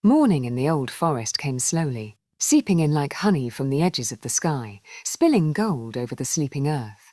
Morning in the old forest came slowly, seeping in like honey from the edges of the sky, spilling gold over the sleeping earth.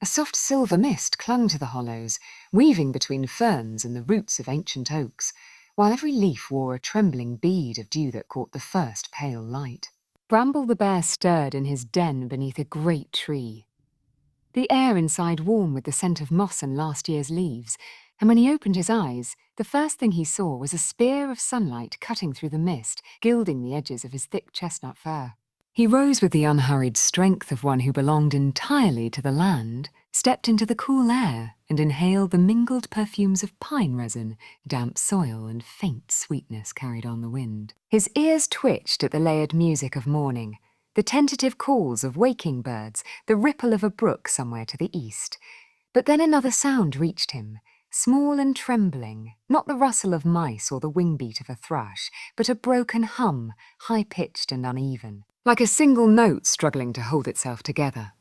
A soft silver mist clung to the hollows, weaving between ferns and the roots of ancient oaks, while every leaf wore a trembling bead of dew that caught the first pale light. Bramble the bear stirred in his den beneath a great tree. The air inside warm with the scent of moss and last year's leaves, and when he opened his eyes, the first thing he saw was a spear of sunlight cutting through the mist, gilding the edges of his thick chestnut fur. He rose with the unhurried strength of one who belonged entirely to the land, stepped into the cool air, and inhaled the mingled perfumes of pine resin, damp soil, and faint sweetness carried on the wind. His ears twitched at the layered music of morning, the tentative calls of waking birds, the ripple of a brook somewhere to the east. But then another sound reached him, small and trembling, not the rustle of mice or the wing-beat of a thrush, but a broken hum, high-pitched and uneven, like a single note struggling to hold itself together.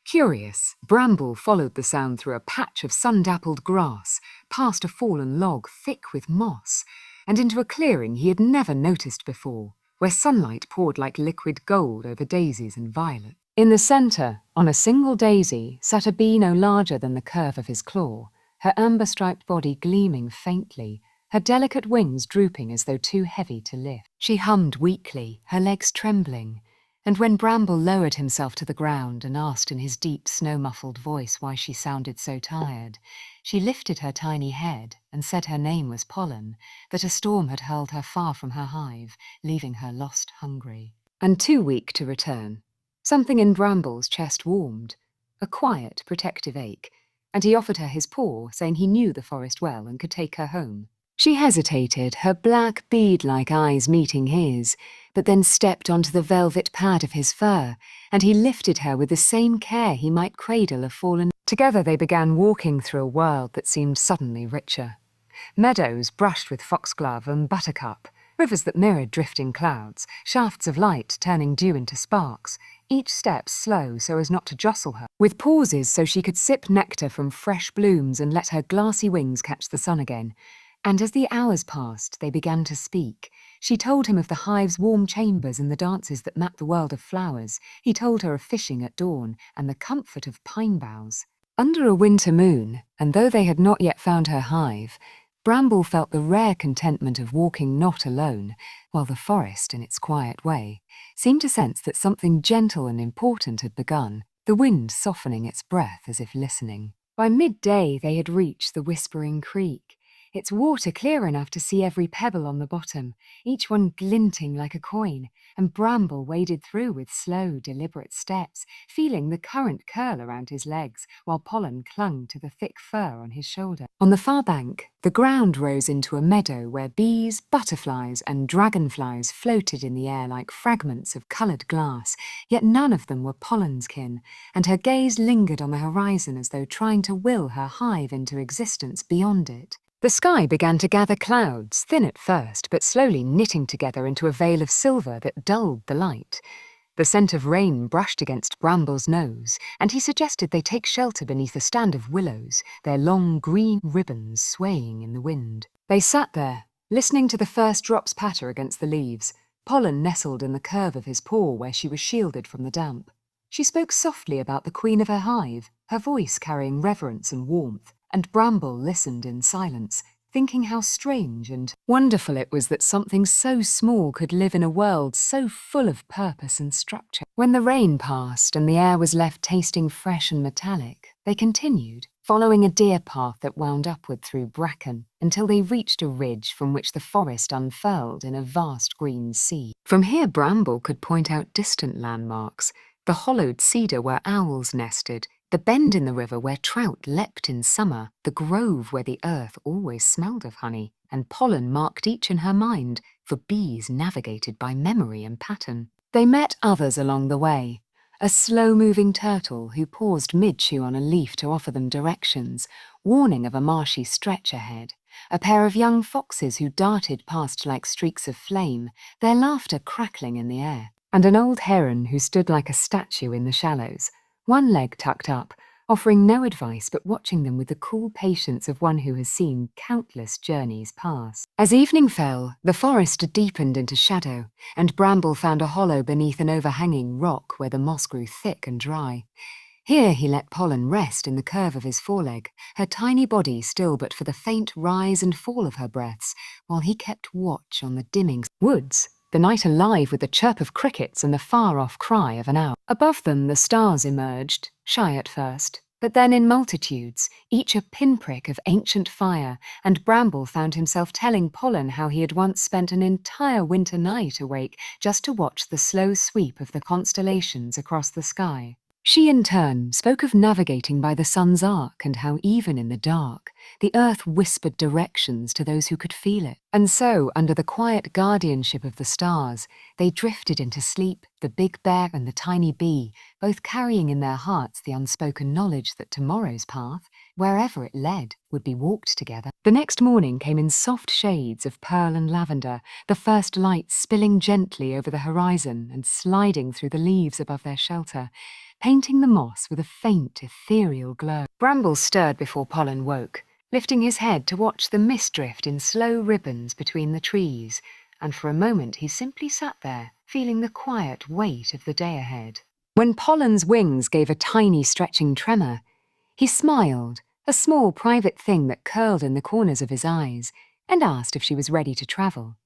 Curious, Bramble followed the sound through a patch of sun-dappled grass, past a fallen log thick with moss, and into a clearing he had never noticed before, where sunlight poured like liquid gold over daisies and violets. In the centre, on a single daisy, sat a bee no larger than the curve of his claw, her amber-striped body gleaming faintly, her delicate wings drooping as though too heavy to lift. She hummed weakly, her legs trembling, and when Bramble lowered himself to the ground and asked in his deep, snow-muffled voice why she sounded so tired, she lifted her tiny head and said her name was Pollen, that a storm had hurled her far from her hive, leaving her lost hungry, and too weak to return. Something in Bramble's chest warmed, a quiet, protective ache, and he offered her his paw, saying he knew the forest well and could take her home. She hesitated, her black bead-like eyes meeting his, but then stepped onto the velvet pad of his fur, and he lifted her with the same care he might cradle a fallen. Together they began walking through a world that seemed suddenly richer. Meadows brushed with foxglove and buttercup, rivers that mirrored drifting clouds, shafts of light turning dew into sparks, each step slow so as not to jostle her, with pauses so she could sip nectar from fresh blooms and let her glassy wings catch the sun again. And as the hours passed, they began to speak. She told him of the hive's warm chambers and the dances that map the world of flowers. He told her of fishing at dawn and the comfort of pine boughs. Under a winter moon, and though they had not yet found her hive, Bramble felt the rare contentment of walking not alone, while the forest, in its quiet way, seemed to sense that something gentle and important had begun, the wind softening its breath as if listening. By midday they had reached the Whispering Creek, its water clear enough to see every pebble on the bottom, each one glinting like a coin, and Bramble waded through with slow, deliberate steps, feeling the current curl around his legs, while Pollen clung to the thick fur on his shoulder. On the far bank, the ground rose into a meadow where bees, butterflies, and dragonflies floated in the air like fragments of coloured glass, yet none of them were Pollen's kin, and her gaze lingered on the horizon as though trying to will her hive into existence beyond it. The sky began to gather clouds, thin at first, but slowly knitting together into a veil of silver that dulled the light. The scent of rain brushed against Bramble's nose, and he suggested they take shelter beneath a stand of willows, their long green ribbons swaying in the wind. They sat there, listening to the first drops patter against the leaves, Pollen nestled in the curve of his paw where she was shielded from the damp. She spoke softly about the queen of her hive, her voice carrying reverence and warmth, and Bramble listened in silence, thinking how strange and wonderful it was that something so small could live in a world so full of purpose and structure. When the rain passed and the air was left tasting fresh and metallic, they continued, following a deer path that wound upward through bracken, until they reached a ridge from which the forest unfurled in a vast green sea. From here Bramble could point out distant landmarks, the hollowed cedar where owls nested, the bend in the river where trout leapt in summer, the grove where the earth always smelled of honey, and Pollen marked each in her mind, for bees navigated by memory and pattern. They met others along the way, a slow-moving turtle who paused mid-chew on a leaf to offer them directions, warning of a marshy stretch ahead, a pair of young foxes who darted past like streaks of flame, their laughter crackling in the air, and an old heron who stood like a statue in the shallows, one leg tucked up, offering no advice but watching them with the cool patience of one who has seen countless journeys pass. As evening fell, the forest deepened into shadow, and Bramble found a hollow beneath an overhanging rock where the moss grew thick and dry. Here he let Pollen rest in the curve of his foreleg, her tiny body still but for the faint rise and fall of her breaths, while he kept watch on the dimming woods, the night alive with the chirp of crickets and the far-off cry of an owl. Above them the stars emerged, shy at first, but then in multitudes, each a pinprick of ancient fire, and Bramble found himself telling Pollen how he had once spent an entire winter night awake just to watch the slow sweep of the constellations across the sky. She, in turn, spoke of navigating by the sun's arc and how even in the dark, the earth whispered directions to those who could feel it. And so, under the quiet guardianship of the stars, they drifted into sleep, the big bear and the tiny bee, both carrying in their hearts the unspoken knowledge that tomorrow's path, wherever it led, would be walked together. The next morning came in soft shades of pearl and lavender, the first light spilling gently over the horizon and sliding through the leaves above their shelter, painting the moss with a faint, ethereal glow. Bramble stirred before Pollen woke, lifting his head to watch the mist drift in slow ribbons between the trees, and for a moment he simply sat there, feeling the quiet weight of the day ahead. When Pollen's wings gave a tiny stretching tremor, he smiled, a small private thing that curled in the corners of his eyes, and asked if she was ready to travel.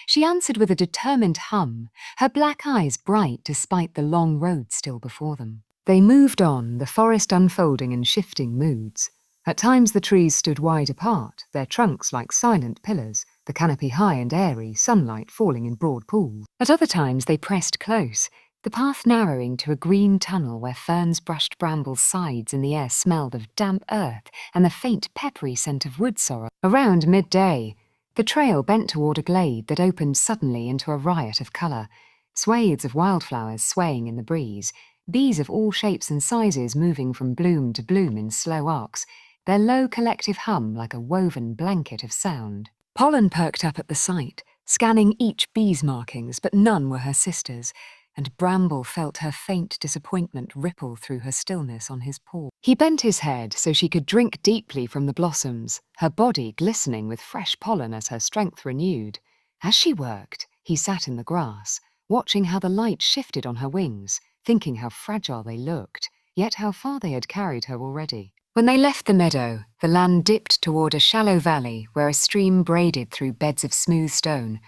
She answered with a determined hum, her black eyes bright despite the long road still before them. They moved on, the forest unfolding in shifting moods. At times the trees stood wide apart, their trunks like silent pillars, the canopy high and airy, sunlight falling in broad pools. At other times they pressed close, the path narrowing to a green tunnel where ferns brushed Bramble's sides and the air smelled of damp earth and the faint peppery scent of wood sorrel. Around midday, the trail bent toward a glade that opened suddenly into a riot of colour, swathes of wildflowers swaying in the breeze, bees of all shapes and sizes moving from bloom to bloom in slow arcs, their low collective hum like a woven blanket of sound. Pollen perked up at the sight, scanning each bee's markings, but none were her sisters, and Bramble felt her faint disappointment ripple through her stillness on his paw. He bent his head so she could drink deeply from the blossoms, her body glistening with fresh pollen as her strength renewed. As she worked, he sat in the grass, watching how the light shifted on her wings, thinking how fragile they looked, yet how far they had carried her already. When they left the meadow, the land dipped toward a shallow valley where a stream braided through beds of smooth stone,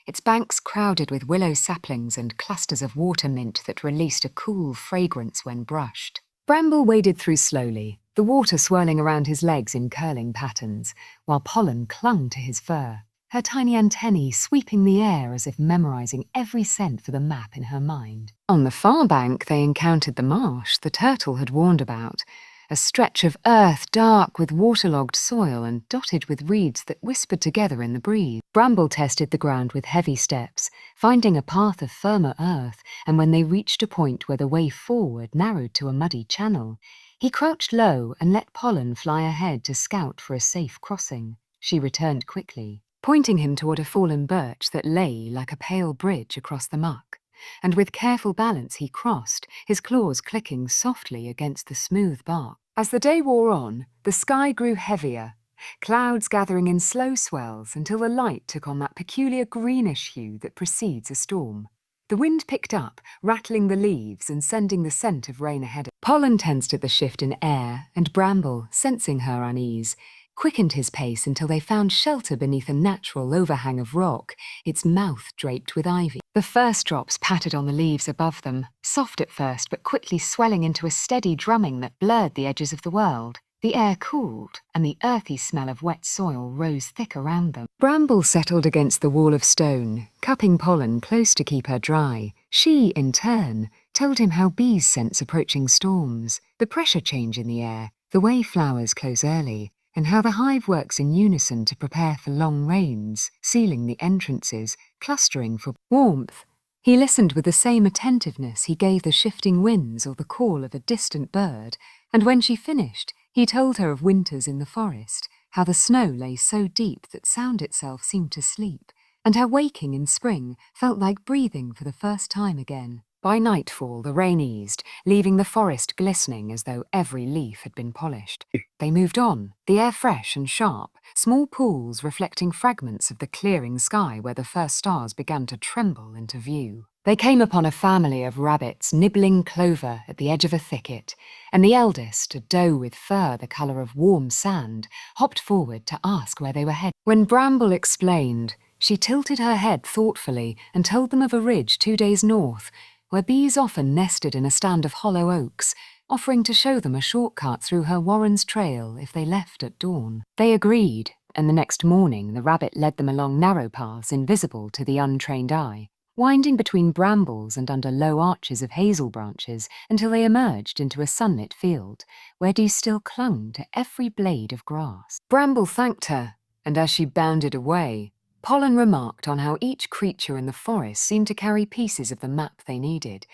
its banks crowded with willow saplings and clusters of water mint that released a cool fragrance when brushed. Bramble waded through slowly, the water swirling around his legs in curling patterns, while Pollen clung to his fur, her tiny antennae sweeping the air as if memorizing every scent for the map in her mind. On the far bank they encountered the marsh the turtle had warned about, a stretch of earth dark with waterlogged soil and dotted with reeds that whispered together in the breeze. Bramble tested the ground with heavy steps, finding a path of firmer earth, and when they reached a point where the way forward narrowed to a muddy channel, he crouched low and let Pollen fly ahead to scout for a safe crossing. She returned quickly, pointing him toward a fallen birch that lay like a pale bridge across the muck. And with careful balance he crossed, his claws clicking softly against the smooth bark. As the day wore on, the sky grew heavier, clouds gathering in slow swells until the light took on that peculiar greenish hue that precedes a storm. The wind picked up, rattling the leaves and sending the scent of rain ahead. Pollen tensed at the shift in air, and Bramble, sensing her unease, quickened his pace until they found shelter beneath a natural overhang of rock, its mouth draped with ivy. The first drops pattered on the leaves above them, soft at first but quickly swelling into a steady drumming that blurred the edges of the world. The air cooled, and the earthy smell of wet soil rose thick around them. Bramble settled against the wall of stone, cupping Pollen close to keep her dry. She, in turn, told him how bees sense approaching storms, the pressure change in the air, the way flowers close early, and how the hive works in unison to prepare for long rains, sealing the entrances, clustering for warmth. He listened with the same attentiveness he gave the shifting winds or the call of a distant bird, and when she finished, he told her of winters in the forest, how the snow lay so deep that sound itself seemed to sleep, and how waking in spring felt like breathing for the first time again. By nightfall, the rain eased, leaving the forest glistening as though every leaf had been polished. They moved on, the air fresh and sharp, small pools reflecting fragments of the clearing sky where the first stars began to tremble into view. They came upon a family of rabbits nibbling clover at the edge of a thicket, and the eldest, a doe with fur the colour of warm sand, hopped forward to ask where they were headed. When Bramble explained, she tilted her head thoughtfully and told them of a ridge 2 days north, where bees often nested in a stand of hollow oaks, offering to show them a shortcut through her warren's trail if they left at dawn. They agreed, and the next morning the rabbit led them along narrow paths invisible to the untrained eye, winding between brambles and under low arches of hazel branches until they emerged into a sunlit field, where dew still clung to every blade of grass. Bramble thanked her, and as she bounded away, Pollen remarked on how each creature in the forest seemed to carry pieces of the map they needed,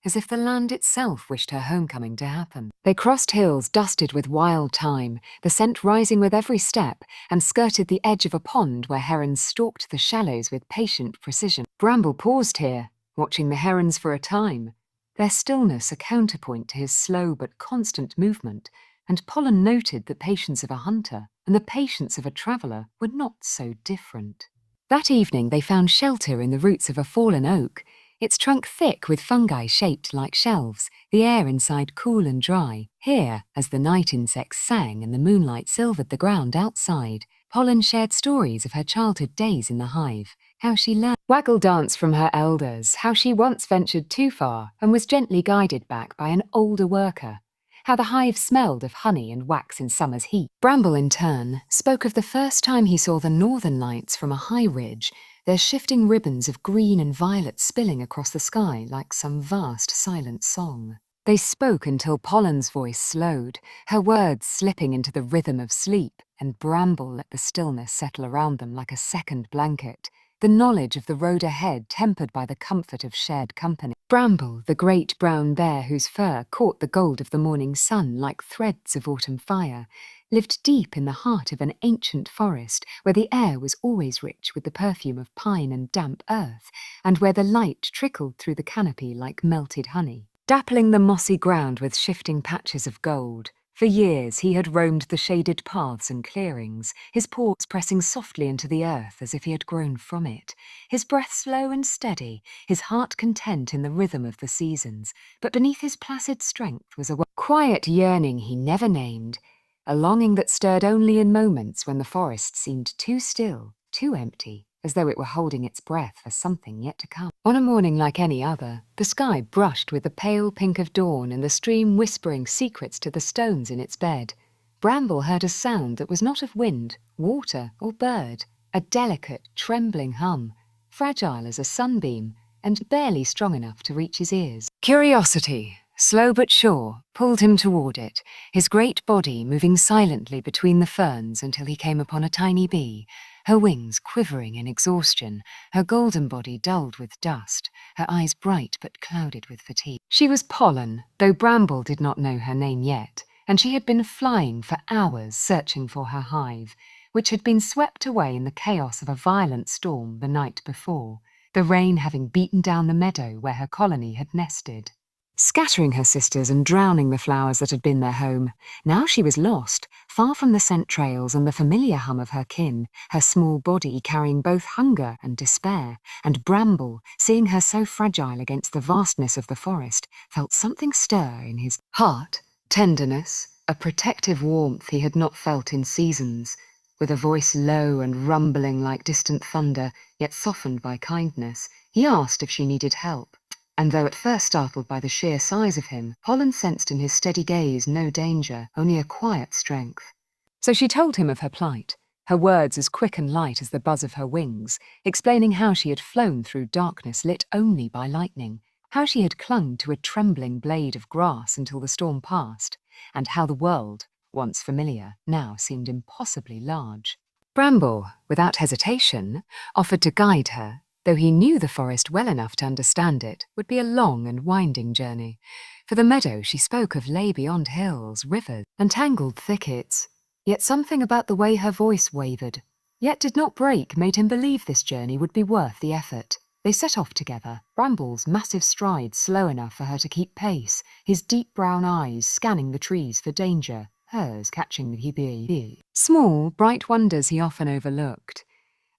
as if the land itself wished her homecoming to happen. They crossed hills dusted with wild thyme, the scent rising with every step, and skirted the edge of a pond where herons stalked the shallows with patient precision. Bramble paused here, watching the herons for a time, their stillness a counterpoint to his slow but constant movement, and Pollen noted the patience of a hunter and the patience of a traveller were not so different. That evening they found shelter in the roots of a fallen oak, its trunk thick with fungi shaped like shelves, the air inside cool and dry. Here, as the night insects sang and the moonlight silvered the ground outside, Pollen shared stories of her childhood days in the hive, how she learned waggle dance from her elders, how she once ventured too far and was gently guided back by an older worker, how the hive smelled of honey and wax in summer's heat. Bramble, in turn, spoke of the first time he saw the northern lights from a high ridge, their shifting ribbons of green and violet spilling across the sky like some vast silent song. They spoke until Pollen's voice slowed, her words slipping into the rhythm of sleep, and Bramble let the stillness settle around them like a second blanket, the knowledge of the road ahead tempered by the comfort of shared company. Bramble, the great brown bear whose fur caught the gold of the morning sun like threads of autumn fire, lived deep in the heart of an ancient forest where the air was always rich with the perfume of pine and damp earth, and where the light trickled through the canopy like melted honey, dappling the mossy ground with shifting patches of gold. For years he had roamed the shaded paths and clearings, his paws pressing softly into the earth as if he had grown from it, his breath slow and steady, his heart content in the rhythm of the seasons. But beneath his placid strength was a quiet yearning he never named, a longing that stirred only in moments when the forest seemed too still, too empty, as though it were holding its breath for something yet to come. On a morning like any other, the sky brushed with the pale pink of dawn and the stream whispering secrets to the stones in its bed. Bramble heard a sound that was not of wind, water, or bird, a delicate, trembling hum, fragile as a sunbeam, and barely strong enough to reach his ears. Curiosity, slow but sure, pulled him toward it, his great body moving silently between the ferns until he came upon a tiny bee, her wings quivering in exhaustion, her golden body dulled with dust, her eyes bright but clouded with fatigue. She was Pollen, though Bramble did not know her name yet, and she had been flying for hours searching for her hive, which had been swept away in the chaos of a violent storm the night before, the rain having beaten down the meadow where her colony had nested, scattering her sisters and drowning the flowers that had been their home. Now she was lost, far from the scent trails and the familiar hum of her kin, her small body carrying both hunger and despair, and Bramble, seeing her so fragile against the vastness of the forest, felt something stir in his heart, tenderness, a protective warmth he had not felt in seasons. With a voice low and rumbling like distant thunder, yet softened by kindness, he asked if she needed help. And though at first startled by the sheer size of him, Pollen sensed in his steady gaze no danger, only a quiet strength. So she told him of her plight, her words as quick and light as the buzz of her wings, explaining how she had flown through darkness lit only by lightning, how she had clung to a trembling blade of grass until the storm passed, and how the world, once familiar, now seemed impossibly large. Bramble, without hesitation, offered to guide her, though he knew the forest well enough to understand it would be a long and winding journey. For the meadow she spoke of lay beyond hills, rivers, and tangled thickets. Yet something about the way her voice wavered, yet did not break, made him believe this journey would be worth the effort. They set off together, Bramble's massive strides slow enough for her to keep pace, his deep brown eyes scanning the trees for danger, hers catching the small, bright wonders he often overlooked.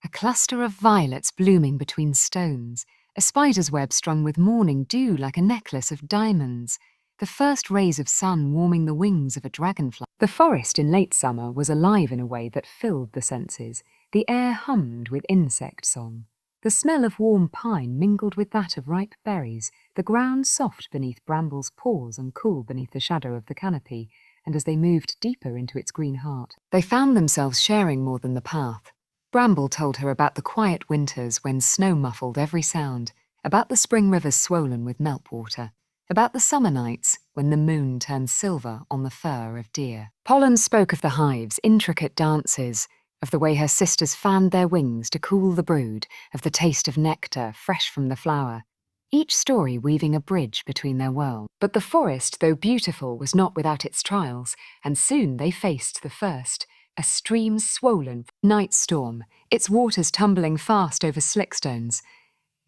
A cluster of violets blooming between stones, a spider's web strung with morning dew like a necklace of diamonds, the first rays of sun warming the wings of a dragonfly. The forest in late summer was alive in a way that filled the senses. The air hummed with insect song. The smell of warm pine mingled with that of ripe berries, the ground soft beneath Bramble's paws and cool beneath the shadow of the canopy, and as they moved deeper into its green heart, they found themselves sharing more than the path. Bramble told her about the quiet winters when snow muffled every sound, about the spring rivers swollen with meltwater, about the summer nights when the moon turned silver on the fur of deer. Pollen spoke of the hive's intricate dances, of the way her sisters fanned their wings to cool the brood, of the taste of nectar fresh from the flower, each story weaving a bridge between their worlds. But the forest, though beautiful, was not without its trials, and soon they faced the first, a stream swollen night storm, its waters tumbling fast over slickstones.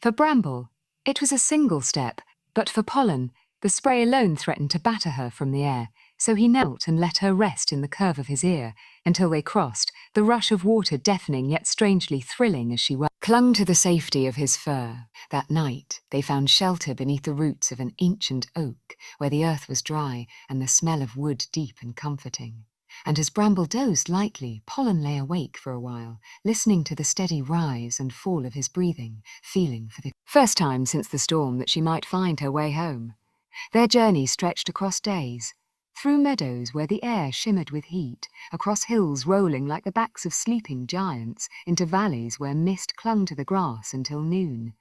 For Bramble, it was a single step, but for Pollen, the spray alone threatened to batter her from the air, so he knelt and let her rest in the curve of his ear until they crossed, the rush of water deafening yet strangely thrilling as she clung to the safety of his fur. That night, they found shelter beneath the roots of an ancient oak, where the earth was dry and the smell of wood deep and comforting. And as Bramble dozed lightly, Pollen lay awake for a while, listening to the steady rise and fall of his breathing, feeling for the first time since the storm that she might find her way home. Their journey stretched across days, through meadows where the air shimmered with heat, across hills rolling like the backs of sleeping giants, into valleys where mist clung to the grass until noon,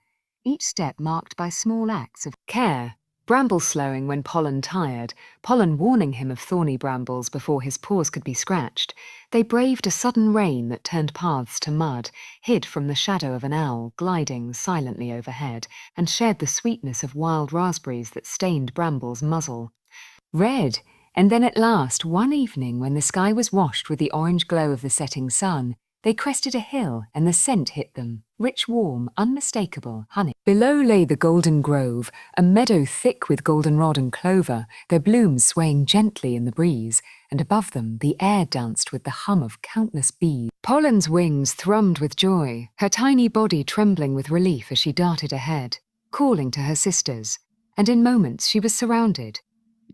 each step marked by small acts of care. Bramble slowing when Pollen tired, Pollen warning him of thorny brambles before his paws could be scratched. They braved a sudden rain that turned paths to mud, hid from the shadow of an owl gliding silently overhead, and shared the sweetness of wild raspberries that stained Bramble's muzzle red. And then at last, one evening when the sky was washed with the orange glow of the setting sun, they crested a hill and the scent hit them, rich, warm, unmistakable honey. Below lay the golden grove, a meadow thick with goldenrod and clover, their blooms swaying gently in the breeze, and above them the air danced with the hum of countless bees. Pollen's wings thrummed with joy, her tiny body trembling with relief as she darted ahead, calling to her sisters, and in moments she was surrounded,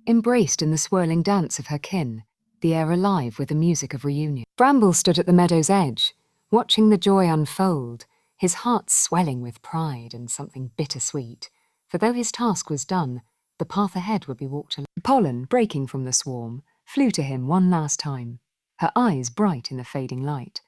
embraced in the swirling dance of her kin, the air alive with the music of reunion. Bramble stood at the meadow's edge, watching the joy unfold, his heart swelling with pride and something bittersweet, for though his task was done, the path ahead would be walked alone. Pollen, breaking from the swarm, flew to him one last time, her eyes bright in the fading light,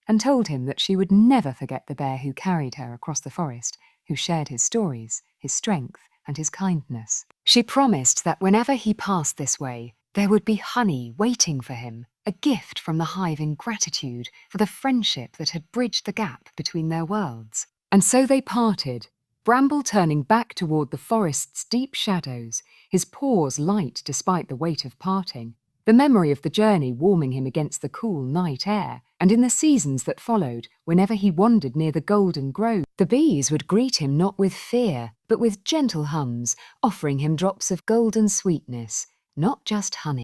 and told him that she would never forget the bear who carried her across the forest, who shared his stories, his strength, and his kindness. She promised that whenever he passed this way, there would be honey waiting for him, a gift from the hive in gratitude for the friendship that had bridged the gap between their worlds. And so they parted, Bramble turning back toward the forest's deep shadows, his paws light despite the weight of parting, the memory of the journey warming him against the cool night air. And in the seasons that followed, whenever he wandered near the golden grove, the bees would greet him not with fear, but with gentle hums, offering him drops of golden sweetness, not just honey.